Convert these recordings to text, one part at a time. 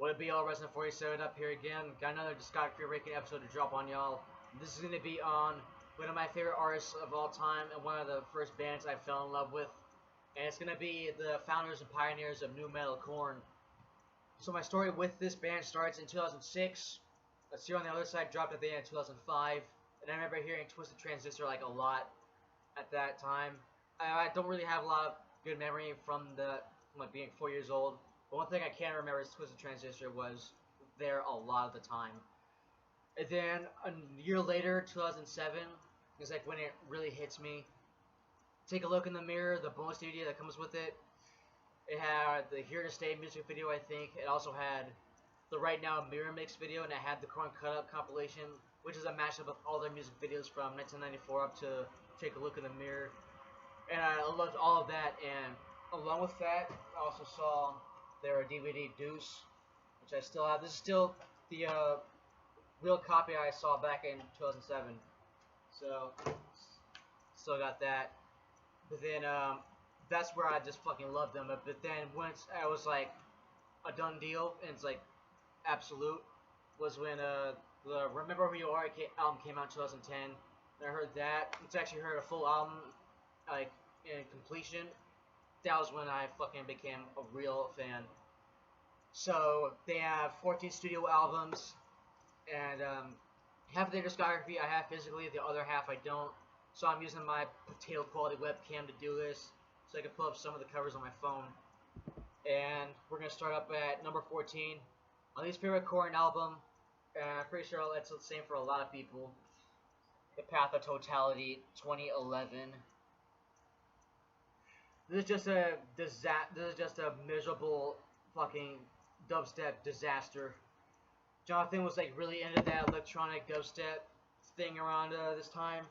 What it be, all Resident 47 up here again. Got another discography ranking episode to drop on y'all. This is going to be on one of my favorite artists of all time and one of the first bands I fell in love with. And it's going to be the founders and pioneers of nu metal, Korn. So my story with this band starts in 2006. Let's see, on the other side dropped at the end of 2005. And I remember hearing Twisted Transistor like a lot at that time. I don't really have a lot of good memory from like being 4 years old. But one thing I can remember is Twisted Transistor was there a lot of the time. And then a year later, 2007, is like when it really hits me. Take a look in the mirror, the bonus DVD that comes with it. It had the Here to Stay music video, I think. It also had the Right Now Mirror Mix video, and it had the Korn Cut Up compilation, which is a mashup of all their music videos from 1994 up to Take a Look in the Mirror. And I loved all of that, and along with that, I also saw their DVD Deuce, which I still have. This is still the real copy I saw back in 2007. So, still got that. But then, that's where I just fucking loved them. But then once I was like a done deal, and it's like absolute, was when the Remember Who You Are album came out in 2010. And I heard that. It's actually heard a full album, like in completion. That was when I fucking became a real fan. So they have 14 studio albums, and half of their discography I have physically, the other half I don't. So I'm using my potato quality webcam to do this, so I can pull up some of the covers on my phone. And we're gonna start up at number 14, my least favorite Korn album, and I'm pretty sure that's the same for a lot of people. The Path of Totality, 2011. This is just a miserable fucking dubstep disaster. Jonathan was like really into that electronic dubstep thing around this time.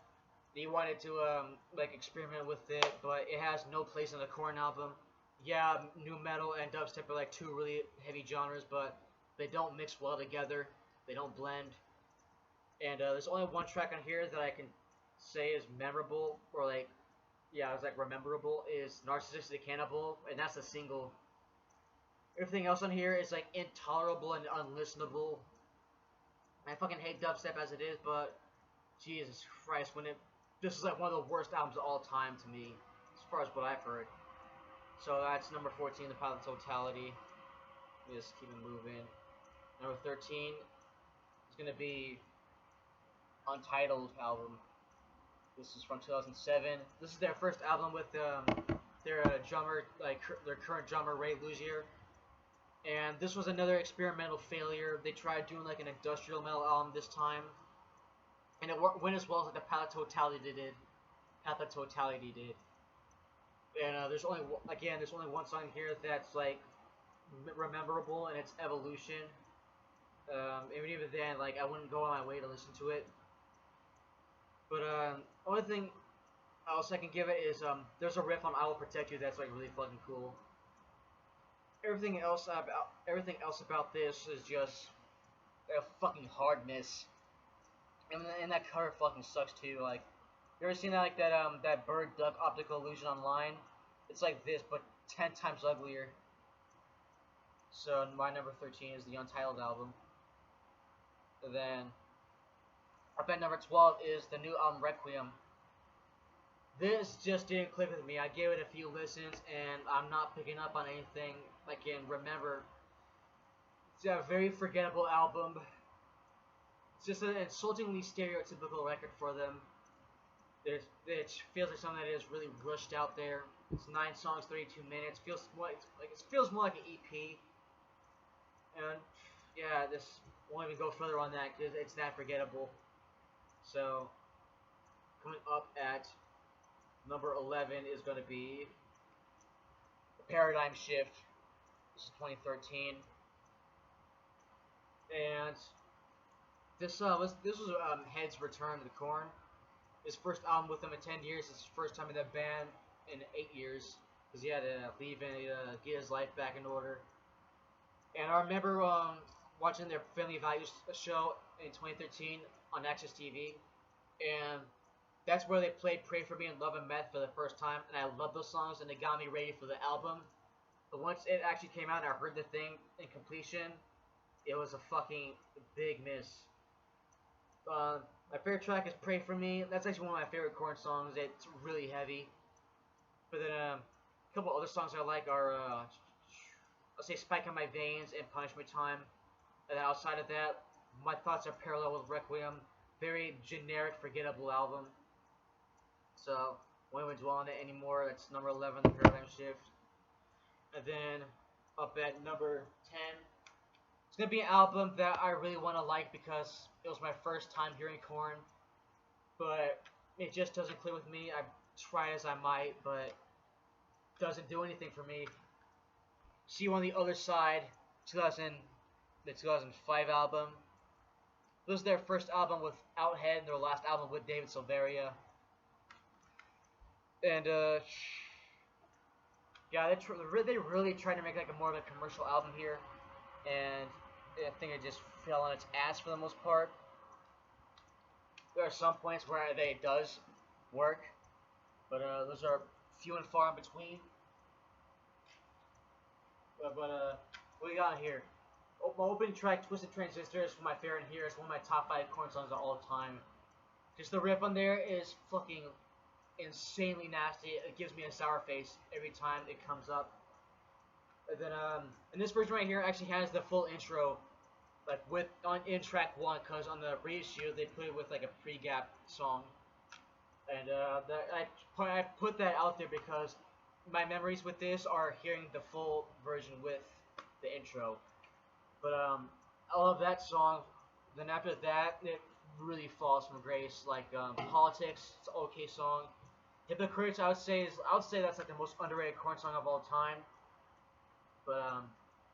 He wanted to like experiment with it, but it has no place in the Korn album. Yeah, nu metal and dubstep are like two really heavy genres, but they don't mix well together. They don't blend. And there's only one track on here that I can say is memorable, or like, yeah, it's like rememberable, is Narcissistic Cannibal, and that's a single. Everything else on here is like intolerable and unlistenable. I fucking hate dubstep as it is, but Jesus Christ, this is like one of the worst albums of all time to me, as far as what I've heard. So that's number 14, The Path of Totality. Let me just keep it moving. Number 13 is gonna be Untitled album. This is from 2007. This is their first album with their drummer, like their current drummer, Ray Luzier. And this was another experimental failure. They tried doing like an industrial metal album this time, and it went as well as like the Path of Totality did. And there's only one song here that's like memorable in its evolution. And even then, like I wouldn't go on my way to listen to it. But only thing else I can give it is there's a riff on "I Will Protect You" that's like really fucking cool. Everything else about this is just a fucking hardness, and that cover fucking sucks too. Like, you ever seen that bird duck optical illusion online? It's like this, but 10 times uglier. So my number 13 is the Untitled album. And then up at number 12 is the new album Requiem. This just didn't click with me. I gave it a few listens, and I'm not picking up on anything I can remember. It's a very forgettable album. It's just an insultingly stereotypical record for them. It feels like something that is really rushed out there. It's 9 songs, 32 minutes. It feels more like an EP. And yeah, this won't even go further on that because it's that forgettable. So coming up at number 11 is going to be The Paradigm Shift. This is 2013, and this was Head's return to the Korn. His first album with them in 10 years. It's his first time in the band in 8 years, because he had to leave and get his life back in order. And I remember watching their Family Values show in 2013 on Access TV, and that's where they played Pray For Me and Love and Meth for the first time, and I love those songs, and they got me ready for the album. But once it actually came out and I heard the thing in completion, it was a fucking big miss. My favorite track is "Pray for Me." That's actually one of my favorite Korn songs. It's really heavy. But then a couple other songs I like are, I'll say "Spike in My Veins" and "Punishment Time." And then outside of that, my thoughts are parallel with Requiem. Very generic, forgettable album. So, won't even dwell on it anymore. That's number 11, The Paradigm Shift. And then, up at number 10, it's going to be an album that I really want to like because it was my first time hearing Korn. But it just doesn't click with me. I've tried as I might, but it doesn't do anything for me. See you on the other side, 2000, the 2005 album. This was their first album without Head, and their last album with David Silveria. And yeah, they really tried to make like a more of a commercial album here, and I think it just fell on its ass for the most part. There are some points where it does work, but those are few and far in between. But what we got here? My opening track, Twisted Transistor, is my favorite here. It's one of my top 5 Korn songs of all time. Just the riff on there is fucking insanely nasty. It gives me a sour face every time it comes up. And then and this version right here actually has the full intro, like in track 1, because on the reissue they put it with like a pre-gap song. And I put that out there because my memories with this are hearing the full version with the intro. But I love that song. Then after that, it really falls from grace. Like Politics, it's an okay song. Hypocrites, I would say that's like the most underrated Korn song of all time. But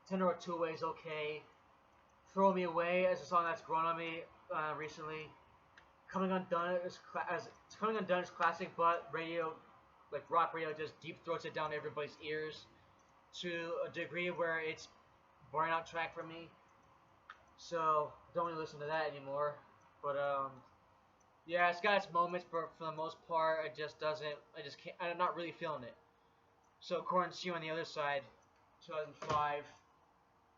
10 or 2 Way is okay. Throw Me Away is a song that's grown on me recently. Coming Undone is classic, but radio, like rock radio, just deep throats it down everybody's ears to a degree where it's burnout track for me. So don't really listen to that anymore. But yeah, it's got its moments, but for the most part, it just doesn't. I just can't. I'm not really feeling it. So Korn, See You on the Other Side, 2005.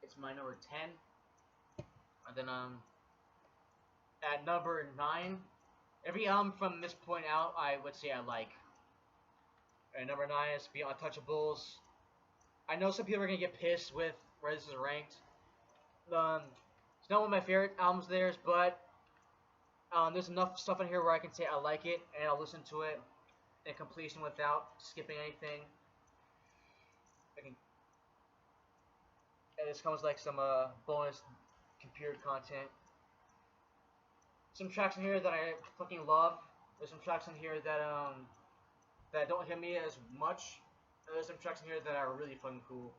It's my number 10. And then at number 9, every album from this point out, I would say I like. And number 9 is Be Untouchables. I know some people are gonna get pissed with where this is ranked. It's not one of my favorite albums of theirs, but there's enough stuff in here where I can say I like it and I'll listen to it in completion without skipping anything. And this comes like some bonus computer content. Some tracks in here that I fucking love. There's some tracks in here that don't hit me as much. And there's some tracks in here that are really fucking cool.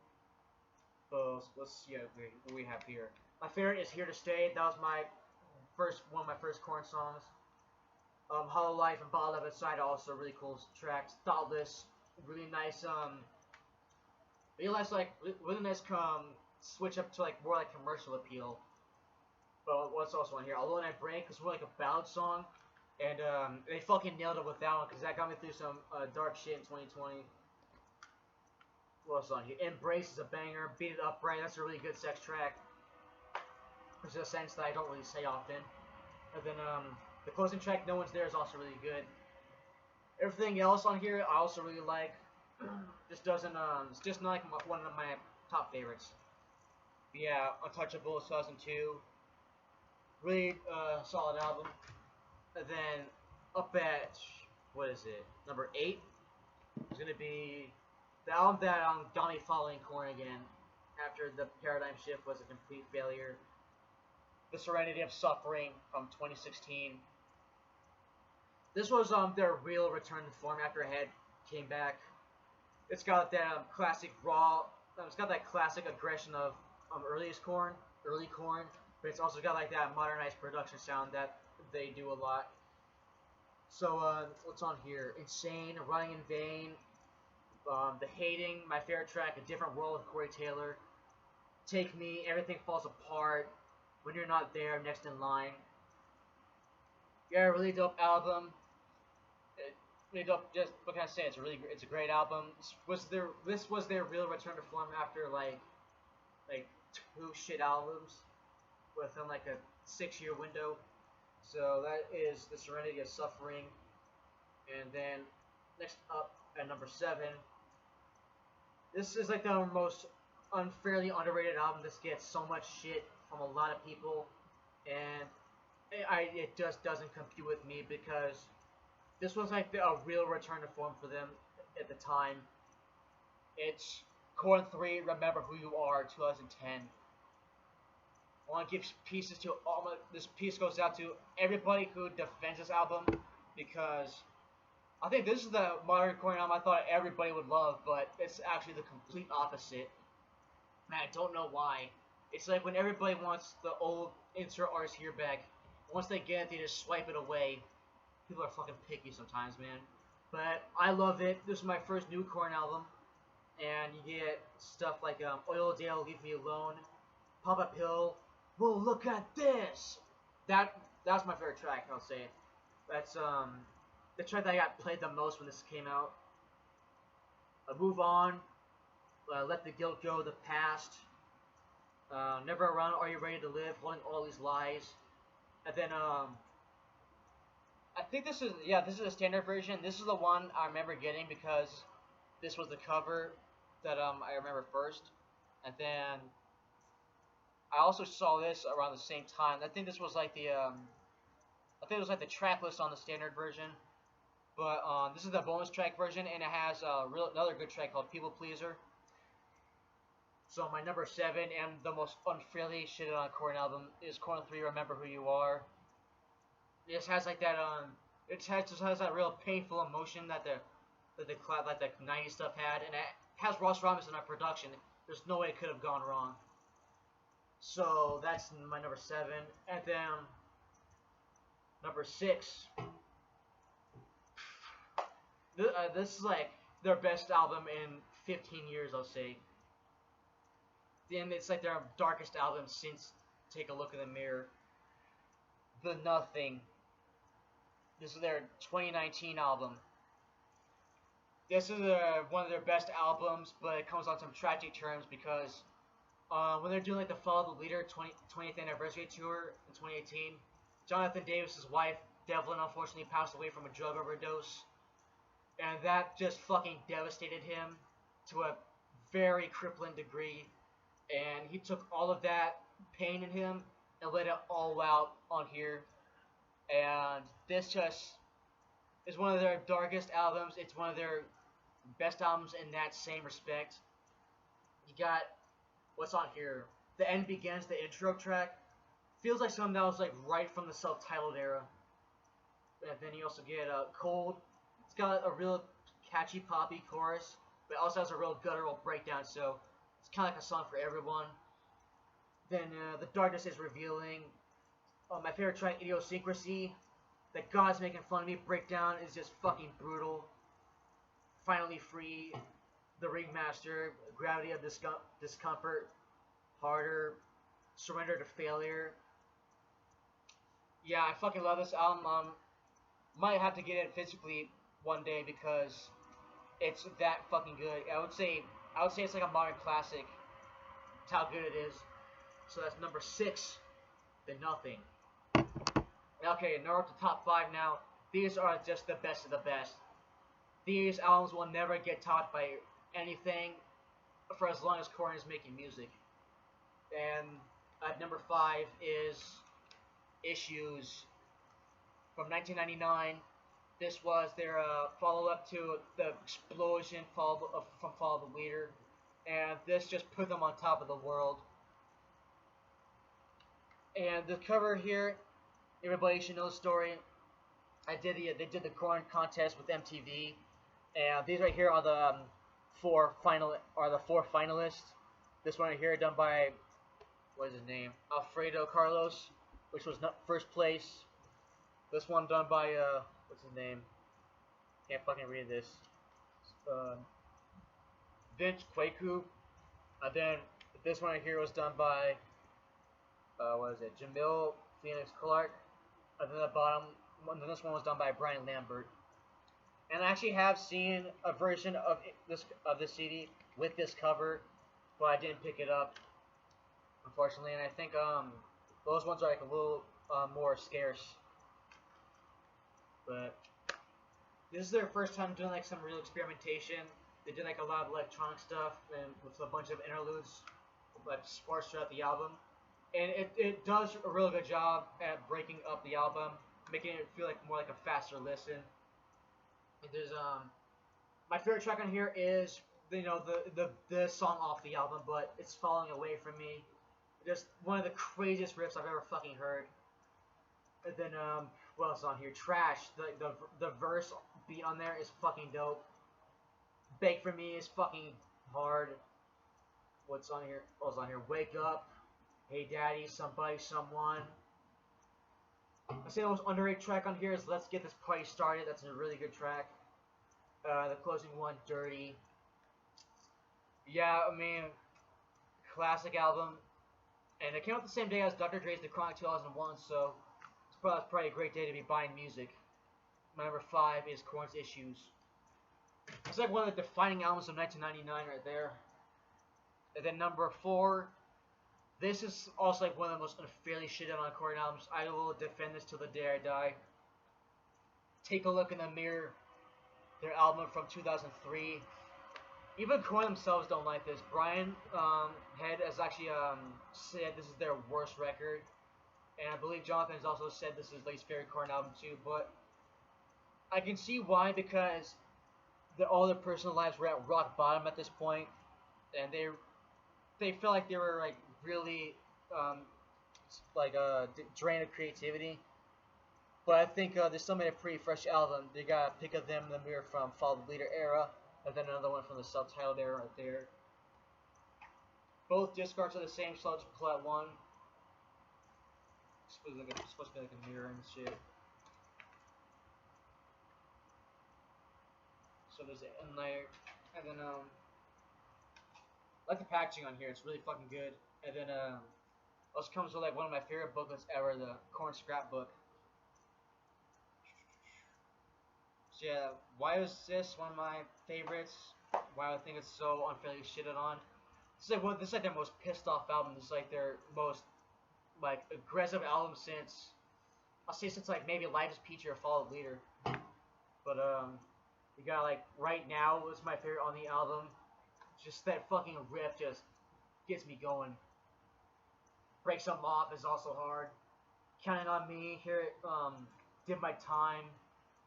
So let's see what we have here. My favorite is Here to Stay. That was one of my first Korn songs. Hollow Life and Bottle of Inside are also really cool tracks. Thoughtless, really nice. Really nice switch up to like more like commercial appeal. But what's also on here? Alone I Break is more like a ballad song, and they fucking nailed it with that one because that got me through some dark shit in 2020. What's on here? Embrace is a banger. Beat It Upright, that's a really good sex track. Which is a sense that I don't really say often. And then the closing track, No One's There, is also really good. Everything else on here I also really like. Just doesn't it's just not like one of my top favorites. But yeah, Untouchable 2002. Really solid album. And then up at what is it? Number 8 is gonna be the album that got me following Korn again after the Paradigm Shift was a complete failure. The Serenity of Suffering from 2016. This was their real return to form after Head came back. It's got that classic raw. It's got that classic aggression of early Korn, but it's also got like that modernized production sound that they do a lot. So what's on here? Insane, Running in Vain, The Hating, my favorite track, A Different World with Corey Taylor. Take Me, Everything Falls Apart, When You're Not There, Next in Line. Yeah, really dope album. Really dope. Just what can I say? It's a great album. This was their real return to form after like 2 shit albums. within like a 6-year window. So that is The Serenity of Suffering. And then next up at number 7, this is like the most unfairly underrated album. This gets so much shit from a lot of people, and it just doesn't compute with me because this was like a real return to form for them at the time. It's Korn 3, Remember Who You Are, 2010. I want to give pieces to this piece goes out to everybody who defends this album because I think this is the modern Korn album I thought everybody would love, but it's actually the complete opposite. And I don't know why. It's like when everybody wants the old insert artist here back, once they get it, they just swipe it away. People are fucking picky sometimes, man. But I love it. This is my first new Korn album. And you get stuff like Oildale, Leave Me Alone, Pop a Pill, Well Look at This! That's my favorite track, I'll say. That's the track that I got played the most when this came out. Move On, Let the Guilt Go, The Past, Never Around, Are You Ready to Live, Holding All These Lies. And then I think this is a standard version. This is the one I remember getting because this was the cover that I remember first. And then I also saw this around the same time. I think this was like the the track list on the standard version. But this is the bonus track version, and it has another good track called People Pleaser. So my number 7 and the most unfairly shitted on Korn album is Korn 3, Remember Who You Are. This has like that just has that real painful emotion that the 90s stuff had, and it has Ross Robinson on production. There's no way it could have gone wrong. So that's my number 7, and then number 6. This is like their best album in 15 years, I'll say. And it's like their darkest album since Take a Look in the Mirror. The Nothing. This is their 2019 album. This is one of their best albums, but it comes on some tragic terms because when they're doing like the Follow the Leader 20th anniversary tour in 2018, Jonathan Davis's wife, Devlin, unfortunately passed away from a drug overdose. And that just fucking devastated him to a very crippling degree. And he took all of that pain in him and let it all out on here. And this just is one of their darkest albums. It's one of their best albums in that same respect. You got, what's on here? The End Begins, the intro track. Feels like something that was like right from the self-titled era. And then you also get Cold. It's got a real catchy poppy chorus, but it also has a real guttural breakdown, so it's kind of like a song for everyone. Then The Darkness is Revealing. My favorite track, Idiosyncrasy. That God's Making Fun of Me breakdown is just fucking brutal. Finally Free. The Ringmaster. Gravity of Discomfort. Harder. Surrender to Failure. Yeah, I fucking love this album. Might have to get it physically one day because it's that fucking good. I would say it's like a modern classic. It's how good it is. So that's number 6, The Nothing. Okay, now we're up to top 5 now. These are just the best of the best. These albums will never get topped by anything for as long as Korn is making music. And at number 5 is Issues from 1999. This was their follow-up to the explosion from Follow the Leader, and this just put them on top of the world. And the cover here, everybody should know the story. They did the Korn contest with MTV, and these right here are the four finalists. This one right here done by, what is his name? Alfredo Carlos, which was first place. This one done by what's his name? Can't fucking read this. Vince Kwaku. And then this one right here was done by what is it? Jamil Phoenix Clark. And then the bottom, and then this one was done by Brian Lambert. And I actually have seen a version of this CD with this cover, but I didn't pick it up, unfortunately. And I think Those ones are like a little more scarce. But this is their first time doing like some real experimentation. They did like a lot of electronic stuff and with a bunch of interludes, like sparse throughout the album. And it does a really good job at breaking up the album, making it feel like more like a faster listen. And there's my favorite track on here is the song off the album, but it's Falling Away From Me. Just one of the craziest riffs I've ever fucking heard. And then what else on here? Trash. The verse beat on there is fucking dope. Beg For Me is fucking hard. What's on here? What's on here? Wake Up. Hey Daddy, Somebody, Someone. I say the most underrated track on here is Let's Get This Party Started. That's a really good track. The closing one, Dirty. Yeah, I mean, classic album. And it came out the same day as Dr. Dre's The Chronic 2001, so it's probably a great day to be buying music. My number 5 is Korn's Issues. It's like one of the defining albums of 1999 right there. And then number 4, this is also like one of the most unfairly shitted on Korn albums. I will defend this till the day I die. Take a Look in the Mirror, their album from 2003. Even Korn themselves don't like this. Brian Head has actually said this is their worst record. And I believe Jonathan has also said this is his least favorite Korn album too. But I can see why, because all their personal lives were at rock bottom at this point. And they felt like they were like really drained of creativity. But I think they still made a pretty fresh album. They got a pick of Them in the Mirror from Follow the Leader era. And then another one from the self-titled era right there. Both disc arts are the same, so I'll just pull out one. It's supposed to be like a mirror and shit. So there's it in there. And then, I like the packaging on here, it's really fucking good. And then, also comes with like one of my favorite booklets ever, the Korn Scrapbook. So yeah, why is this one of my favorites? Why I think it's so unfairly shitted on? This is like their most pissed off album. This is like their most like aggressive album since since like maybe Life is Peachy or Follow the Leader. But you got like Right Now was my favorite on the album. Just that fucking riff just gets me going. Break Something Off is also hard. Counting on Me, Here It Did My Time.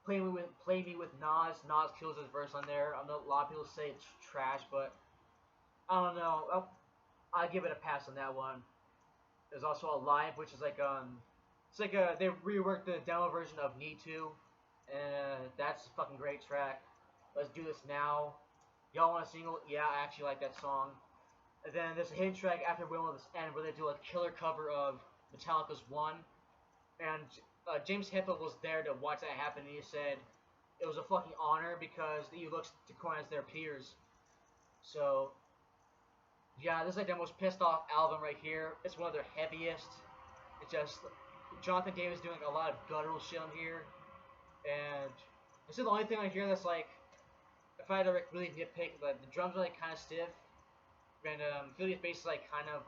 Play Me With Nas. Nas kills his verse on there. I know a lot of people say it's trash, but I don't know. I give it a pass on that one. There's also Alive, which is like it's like they reworked the demo version of Need To, and that's a fucking great track. Let's Do This Now. Y'all want a single? Yeah, I actually like that song. And then there's a hidden track after Will This End where they do a killer cover of Metallica's One, and James Hetfield was there to watch that happen, and he said it was a fucking honor because he looks to Korn as their peers. So, yeah, this is like their most pissed off album right here. It's one of their heaviest. It's just Jonathan Davis doing a lot of guttural shit on here, and this is the only thing on here that's like, if I had to like, really nitpick, like the drums are like kind of stiff, and Philly's bass is like kind of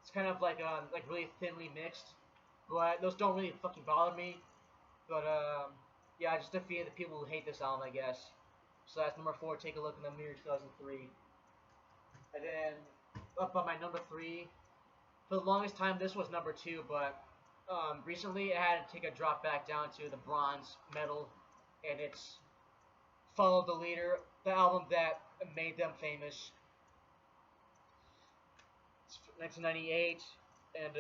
it's kind of like really thinly mixed. But those don't really fucking bother me. But yeah, I just defeated the people who hate this album, I guess. So that's number 4. Take a Look in the Mirror, 2003. And then up on my number 3. For the longest time, this was number 2, but recently I had to take a drop back down to the bronze medal, and it's Follow the Leader, the album that made them famous. It's 1998, and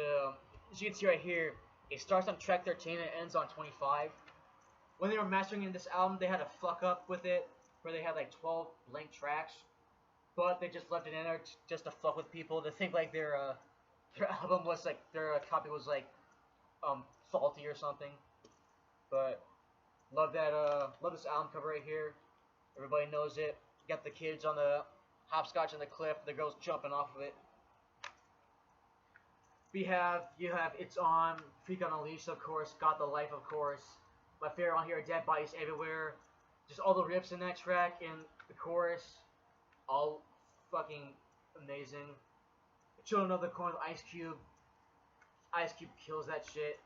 as you can see right here, it starts on track 13 and it ends on 25. When they were mastering this album, they had a fuck up with it, where they had like 12 blank tracks, but they just left it in there just to fuck with people, to think like their album was like, their copy was like faulty or something. But love this album cover right here. Everybody knows it. Got the kids on the hopscotch on the cliff, the girls jumping off of it. You have It's On, Freak on a Leash, of course, Got the Life, of course. My favorite on here, Dead Bodies Everywhere. Just all the riffs in that track and the chorus, all fucking amazing. Children of the Corn with Ice Cube. Ice Cube kills that shit.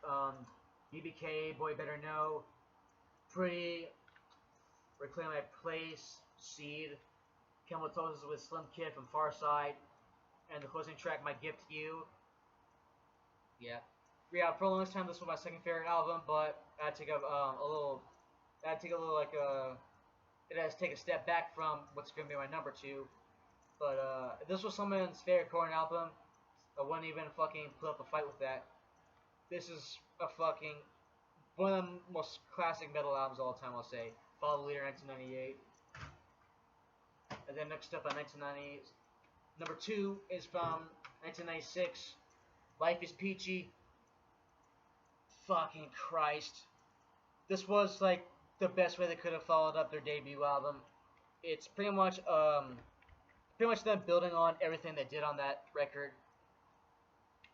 BBK, Boy Better Know, Pretty, Reclaim My Place, Seed, Comatose with Slim Kid from Far Side, and the closing track, My Gift to You. Yeah. Yeah, for the longest time, this was my second favorite album, but I had to take it has to take a step back from what's going to be my number two. But if this was someone's favorite Korn album, I wouldn't even fucking put up a fight with that. This is a fucking one of the most classic metal albums of all time, I'll say. Follow the Leader, 1998. And then next up on 1990, number two is from 1996, Life is Peachy. Fucking Christ. This was like the best way they could have followed up their debut album. It's pretty much them building on everything they did on that record.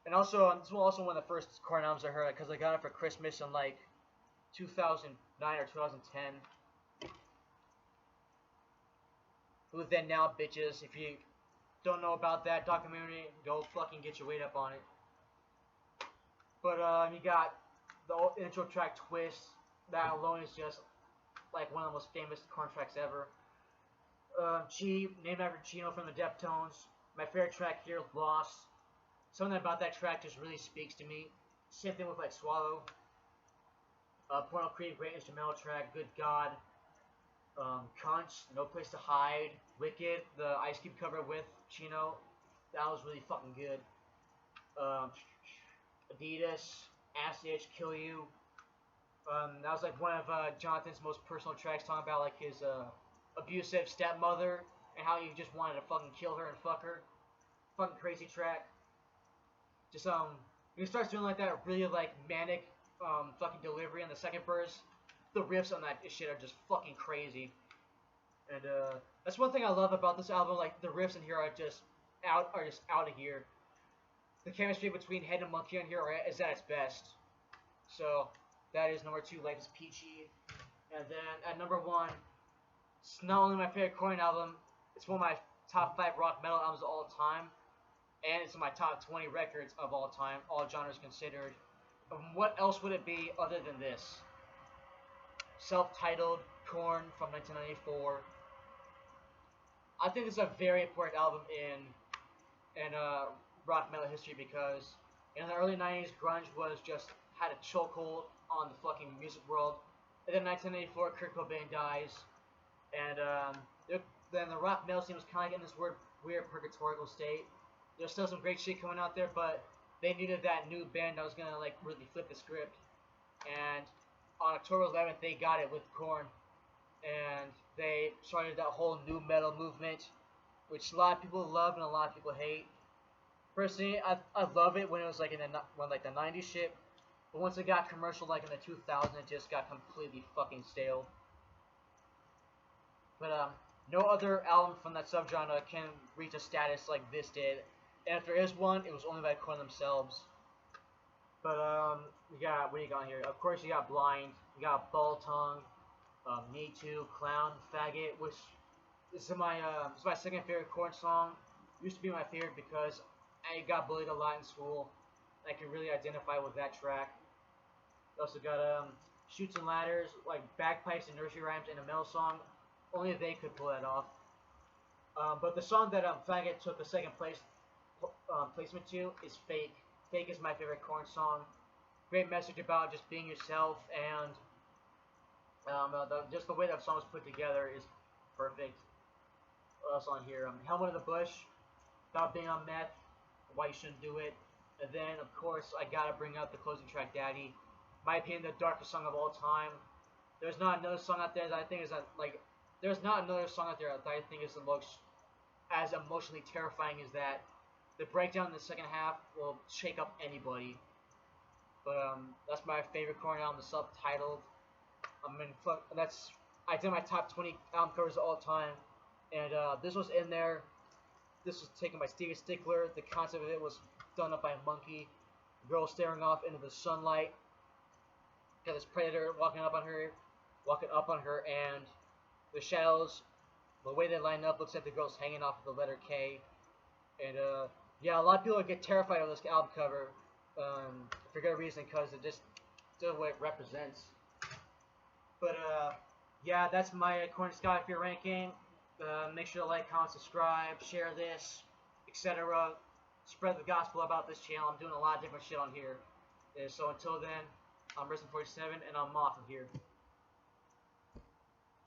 And also, this was also one of the first Korn albums I heard because I got it for Christmas in like 2009 or 2010. Who Then Now Bitches. If you don't know about that documentary, go fucking get your weight up on it. But you got the intro track Twist. That alone is just like one of the most famous Korn tracks ever. Chi, named after Chino from the Deftones. My favorite track here, Lost. Something about that track just really speaks to me. Same thing with like Swallow. Porno Creed, great instrumental track. Good God. Conch, No Place to Hide. Wicked, the Ice Cube cover with Chino. That was really fucking good. Adidas, Acid, Kill You. That was like one of Jonathan's most personal tracks, talking about like his abusive stepmother and how he just wanted to fucking kill her and fuck her. Fucking crazy track. Just when he starts doing like that really like manic fucking delivery in the second verse, the riffs on that shit are just fucking crazy. And that's one thing I love about this album. Like the riffs in here are just out of here. The chemistry between Head and Monkey on here is at its best. So that is number two, Life is Peachy. And then at number one, it's not only my favorite Korn album, it's one of my top 5 rock metal albums of all time, and it's in my top 20 records of all time, all genres considered. What else would it be other than this? Self-titled Korn from 1994. I think it's a very important album in rock metal history because in the early 90s, grunge had a chokehold on the fucking music world. And then 1984, Kurt Cobain dies, and then the rock metal scene was kind of like in this weird purgatorial state. There's still some great shit coming out there, but they needed that new band that was gonna like really flip the script. And on October 11th, they got it with Korn, and they started that whole new metal movement, which a lot of people love and a lot of people hate. Personally, I love it when it was like when the 90s shit. But once it got commercial, like in the 2000s, it just got completely fucking stale. But no other album from that subgenre can reach a status like this did. And if there is one, it was only by Korn themselves. But we got, what do you got here? Of course, you got Blind, you got Ball Tongue, Me Too, Clown, Faggot, which is my second favorite Korn song. Used to be my favorite because I got bullied a lot in school. I can really identify with that track. We also got Chutes and Ladders, like bagpipes and nursery rhymes in a metal song. Only they could pull that off. But the song that Faggot took the second placement to is Fake. Fake is my favorite Korn song. Great message about just being yourself, and just the way that song was put together is perfect. What else on here? Helmet in the Bush, about being on meth, why you shouldn't do it. And then, of course, I gotta bring up the closing track, Daddy. My opinion, the darkest song of all time. There's not another song out there that I think is there's not another song out there that I think is the most as emotionally terrifying as that. The breakdown in the second half will shake up anybody. But that's my favorite Korn album, the self-titled. I did my top 20 album covers of all time, and this was in there. This was taken by Steven Stickler. The concept of it was done up by a monkey. Girl staring off into the sunlight. Got this predator walking up on her, and the shadows, the way they line up, looks like the girl's hanging off of the letter K. And yeah, a lot of people get terrified of this album cover. For good reason, because it just the way it represents. But yeah, that's my Korn Discography ranking. Make sure to like, comment, subscribe, share this, etc. Spread the gospel about this channel. I'm doing a lot of different shit on here. So until then, I'm Risen47 and I'm off of here.